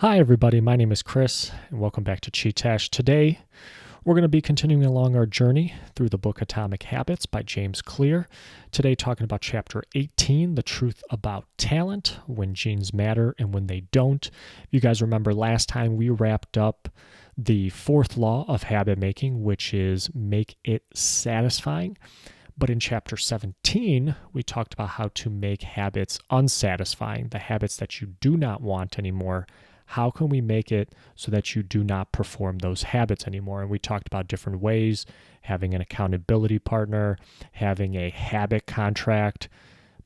Hi everybody, my name is Chris and welcome back to Chee-Tash. Today we're going to be continuing along our journey through the book Atomic Habits by James Clear. Today talking about chapter 18, The Truth About Talent, when genes matter and when they don't. If you guys remember last time we wrapped up the fourth law of habit making, which is make it satisfying. But in chapter 17, we talked about how to make habits unsatisfying, the habits that you do not want anymore. How can we make it so that you do not perform those habits anymore? And we talked about different ways, having an accountability partner, having a habit contract,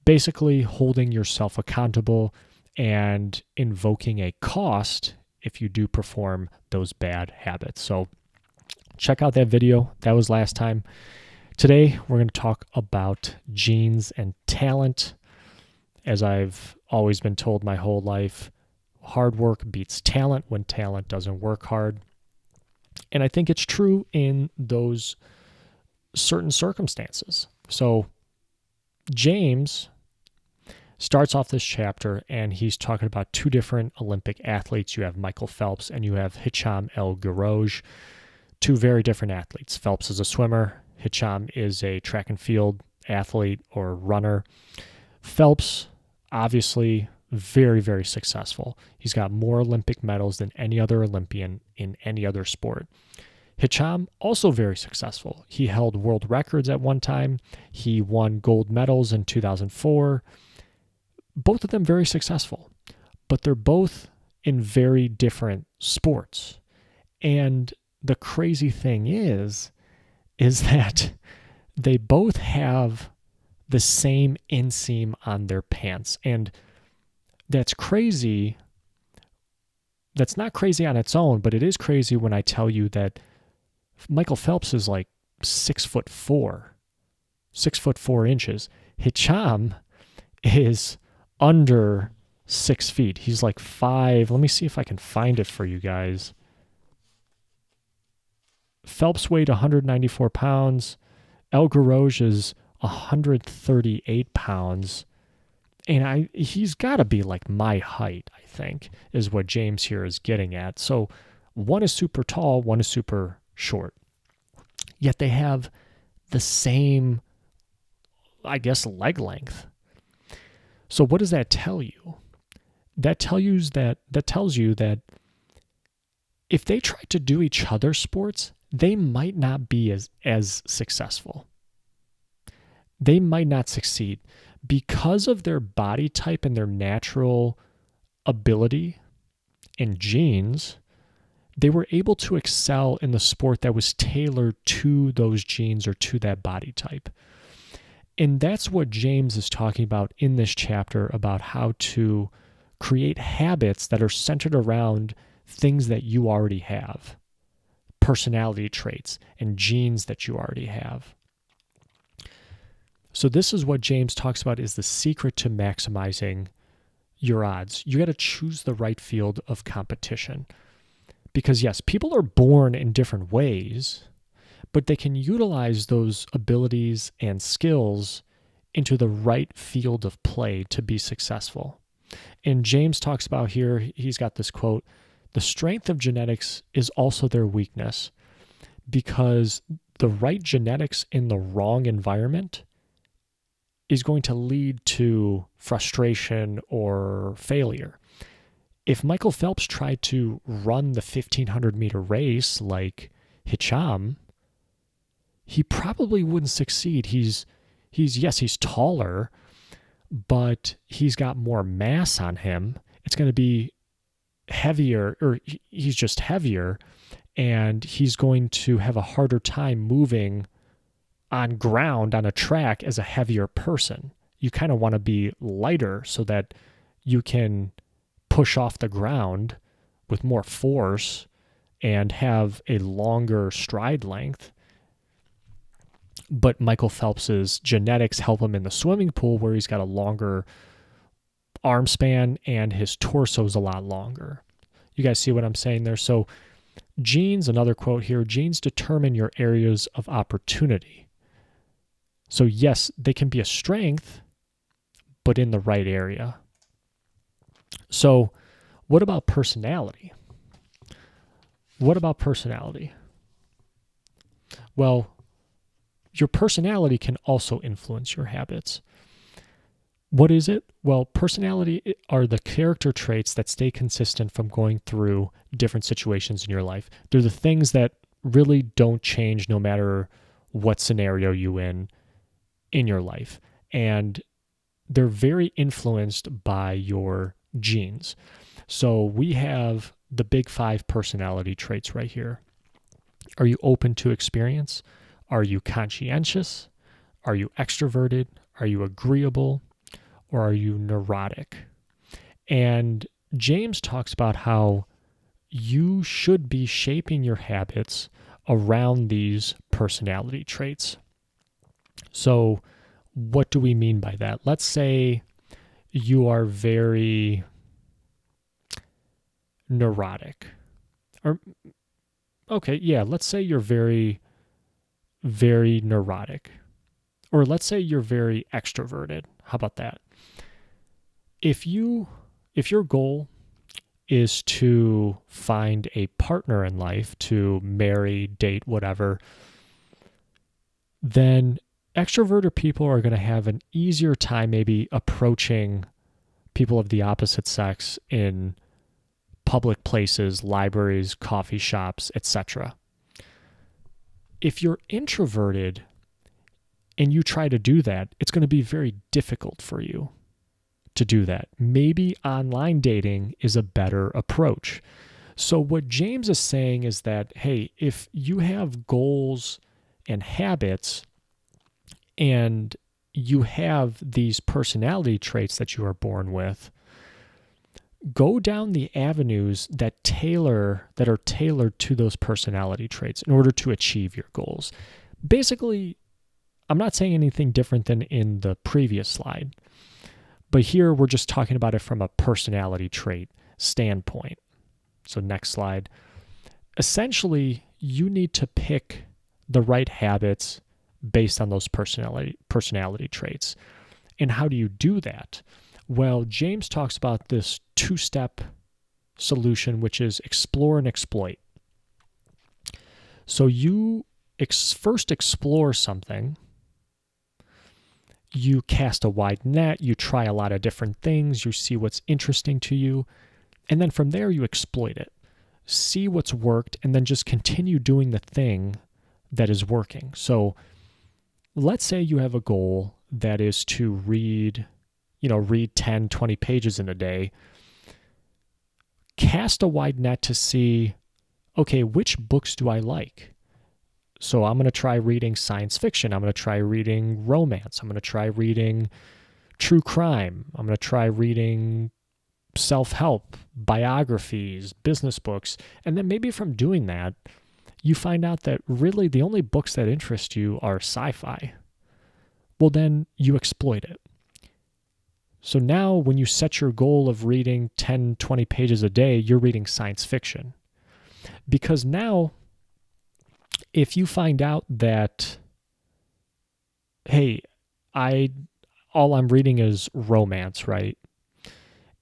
basically holding yourself accountable and invoking a cost if you do perform those bad habits. So check out that video. That was last time. Today, we're going to talk about genes and talent. As I've always been told my whole life, hard work beats talent when talent doesn't work hard. And I think it's true in those certain circumstances. So James starts off this chapter and he's talking about two different Olympic athletes. You have Michael Phelps and you have Hicahm Guerroj, two very different athletes. Phelps is a swimmer. Hicahm is a track and field athlete or runner. Phelps, obviously, very, very successful. He's got more Olympic medals than any other Olympian in any other sport. Hicahm, also very successful. He held world records at one time. He won gold medals in 2004. Both of them very successful, but they're both in very different sports. And the crazy thing is that they both have the same inseam on their pants. And that's crazy. That's not crazy on its own, but it is crazy when I tell you that Michael Phelps is like 6'4", 6'4" inches. Hicahm is under 6 feet. He's like 5. Let me see if I can find it for you guys. Phelps weighed 194 pounds. Guerroj is 138 pounds. And he's got to be like my height, I think, is what James here is getting at. So one is super tall, one is super short. Yet they have the same, I guess, leg length. So what does that tell you? That tells you that if they try to do each other's sports, they might not be as successful. They might not succeed. Because of their body type and their natural ability and genes, they were able to excel in the sport that was tailored to those genes or to that body type. And that's what James is talking about in this chapter about how to create habits that are centered around things that you already have, personality traits and genes that you already have. So this is what James talks about is the secret to maximizing your odds. You got to choose the right field of competition. Because yes, people are born in different ways, but they can utilize those abilities and skills into the right field of play to be successful. And James talks about here, he's got this quote, "The strength of genetics is also their weakness, because the right genetics in the wrong environment is going to lead to frustration or failure." If Michael Phelps tried to run the 1,500-meter race like Hicahm, he probably wouldn't succeed. He's taller, but he's got more mass on him. It's going to be heavier, or he's just heavier, and he's going to have a harder time moving on ground on a track as a heavier person. You kind of want to be lighter so that you can push off the ground with more force and have a longer stride length. But Michael Phelps's genetics help him in the swimming pool where he's got a longer arm span and his torso is a lot longer. You guys see what I'm saying there? So genes, another quote here, genes determine your areas of opportunity. So yes, they can be a strength, but in the right area. So What about personality? What about personality? Well, your personality can also influence your habits. What is it? Well, personality are the character traits that stay consistent from going through different situations in your life. They're the things that really don't change no matter what scenario you're in your life. And they're very influenced by your genes. So we have the big 5 personality traits right here. Are you open to experience? Are you conscientious? Are you extroverted? Are you agreeable? Or are you neurotic? And James talks about how you should be shaping your habits around these personality traits. So what do we mean by that? Let's say you are very neurotic. Let's say you're very, very neurotic. Or let's say you're very extroverted. How about that? If your goal is to find a partner in life, to marry, date, whatever, then extroverted people are going to have an easier time maybe approaching people of the opposite sex in public places, libraries, coffee shops, etc. If you're introverted and you try to do that, it's going to be very difficult for you to do that. Maybe online dating is a better approach. So what James is saying is that, hey, if you have goals and habits and you have these personality traits that you are born with, go down the avenues that are tailored to those personality traits in order to achieve your goals. Basically, I'm not saying anything different than in the previous slide, but here we're just talking about it from a personality trait standpoint. So next slide. Essentially, you need to pick the right habits based on those personality traits. And how do you do that? Well, James talks about this 2-step solution, which is explore and exploit. So you first explore something. You cast a wide net, you try a lot of different things, you see what's interesting to you, and then from there you exploit it. See what's worked, and then just continue doing the thing that is working. So let's say you have a goal that is to read 10, 20 pages in a day. Cast a wide net to see, okay, which books do I like? So I'm going to try reading science fiction. I'm going to try reading romance. I'm going to try reading true crime. I'm going to try reading self-help, biographies, business books. And then maybe from doing that, you find out that really the only books that interest you are sci-fi. Well, then you exploit it. So now when you set your goal of reading 10, 20 pages a day, you're reading science fiction. Because now, if you find out that, hey, all I'm reading is romance, right?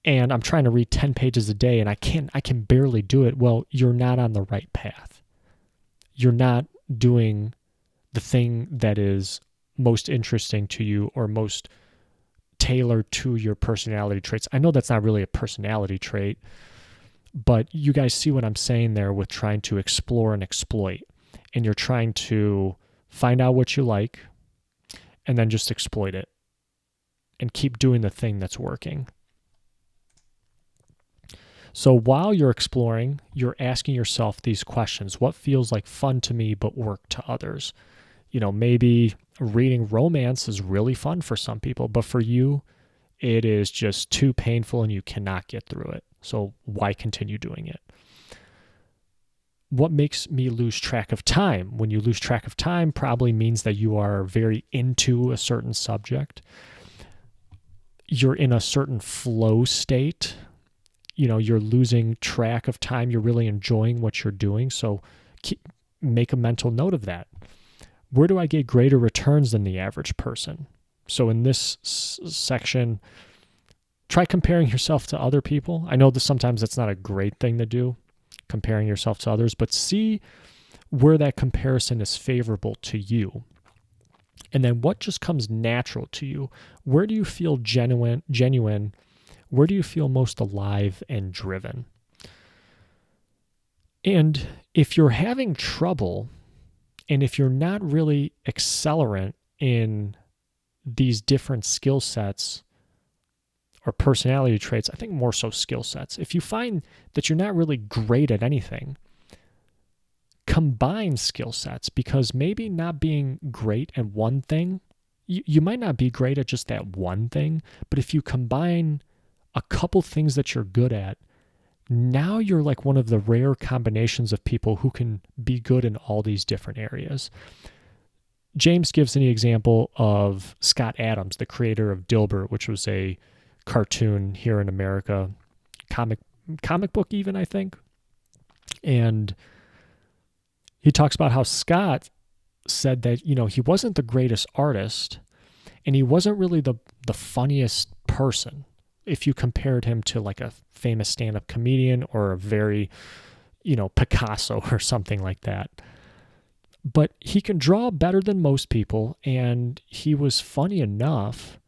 And I'm trying to read 10 pages a day and I can barely do it. Well, you're not on the right path. You're not doing the thing that is most interesting to you or most tailored to your personality traits. I know that's not really a personality trait, but you guys see what I'm saying there with trying to explore and exploit. And you're trying to find out what you like and then just exploit it and keep doing the thing that's working. So while you're exploring, you're asking yourself these questions. What feels like fun to me but work to others? Maybe reading romance is really fun for some people, but for you, it is just too painful and you cannot get through it. So why continue doing it? What makes me lose track of time? When you lose track of time, probably means that you are very into a certain subject. You're in a certain flow state. You're losing track of time. You're really enjoying what you're doing. So make a mental note of that. Where do I get greater returns than the average person? So in this section, Try comparing yourself to other people. I know that sometimes that's not a great thing to do, comparing yourself to others, but see where that comparison is favorable to you. And then what just comes natural to you? Where do you feel genuine? Where do you feel most alive and driven? And if you're having trouble, and if you're not really accelerant in these different skill sets or personality traits, I think more so skill sets. If you find that you're not really great at anything, combine skill sets, because maybe not being great at one thing, you might not be great at just that one thing, but if you combine a couple things that you're good at, now you're like one of the rare combinations of people who can be good in all these different areas. James gives an example of Scott Adams, the creator of Dilbert, which was a cartoon here in America, comic book even, I think. And he talks about how Scott said that, he wasn't the greatest artist and he wasn't really the funniest person if you compared him to like a famous stand-up comedian or a very, Picasso or something like that. But he can draw better than most people, and he was funny enough,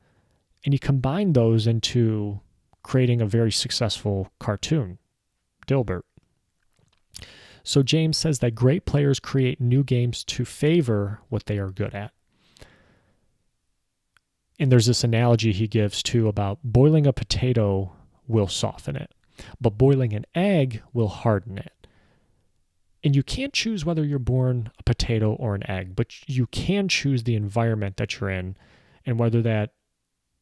and he combined those into creating a very successful cartoon, Dilbert. So James says that great players create new games to favor what they are good at. And there's this analogy he gives too about boiling a potato will soften it, but boiling an egg will harden it. And you can't choose whether you're born a potato or an egg, but you can choose the environment that you're in and whether that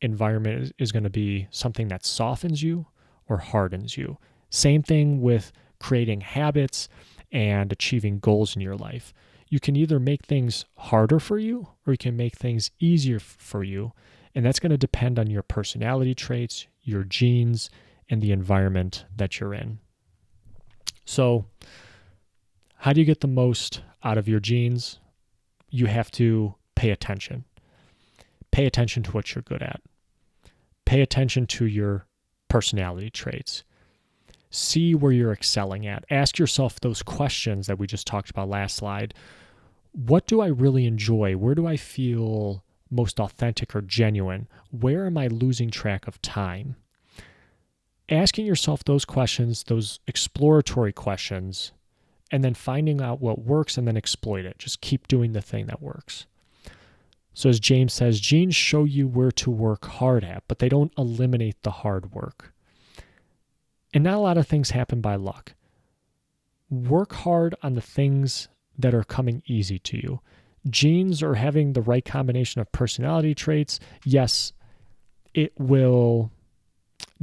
environment is going to be something that softens you or hardens you. Same thing with creating habits and achieving goals in your life. You can either make things harder for you or you can make things easier for you. And that's going to depend on your personality traits, your genes, and the environment that you're in. So, how do you get the most out of your genes? You have to pay attention. Pay attention to what you're good at. Pay attention to your personality traits. See where you're excelling at. Ask yourself those questions that we just talked about last slide. What do I really enjoy? Where do I feel most authentic or genuine? Where am I losing track of time? Asking yourself those questions, those exploratory questions, and then finding out what works and then exploit it. Just keep doing the thing that works. So as James says, genes show you where to work hard at, but they don't eliminate the hard work. And not a lot of things happen by luck. Work hard on the things that are coming easy to you. Genes or having the right combination of personality traits, yes, it will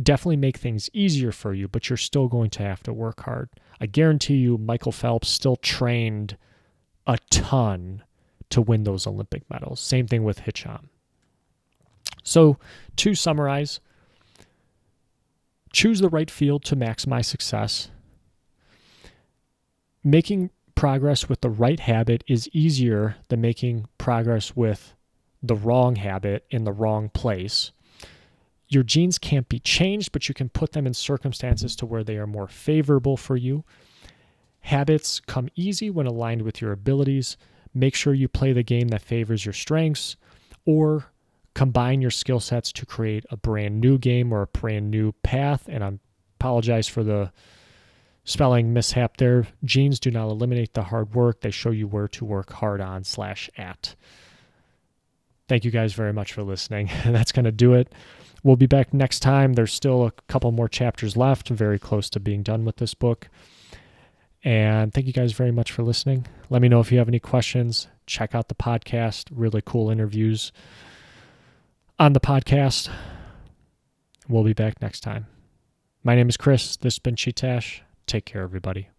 definitely make things easier for you, but you're still going to have to work hard. I guarantee you Michael Phelps still trained a ton to win those Olympic medals. Same thing with Hicahm. So to summarize, choose the right field to maximize success. Making progress with the right habit is easier than making progress with the wrong habit in the wrong place. Your genes can't be changed, but you can put them in circumstances to where they are more favorable for you. Habits come easy when aligned with your abilities. Make sure you play the game that favors your strengths, or combine your skill sets to create a brand new game or a brand new path. And I apologize for the spelling mishap there. Genes do not eliminate the hard work. They show you where to work hard on/at. Thank you guys very much for listening. That's going to do it. We'll be back next time. There's still a couple more chapters left. Very close to being done with this book. And thank you guys very much for listening. Let me know if you have any questions. Check out the podcast. Really cool interviews on the podcast. We'll be back next time. My name is Chris. This has been Chee-Tash. Take care, everybody.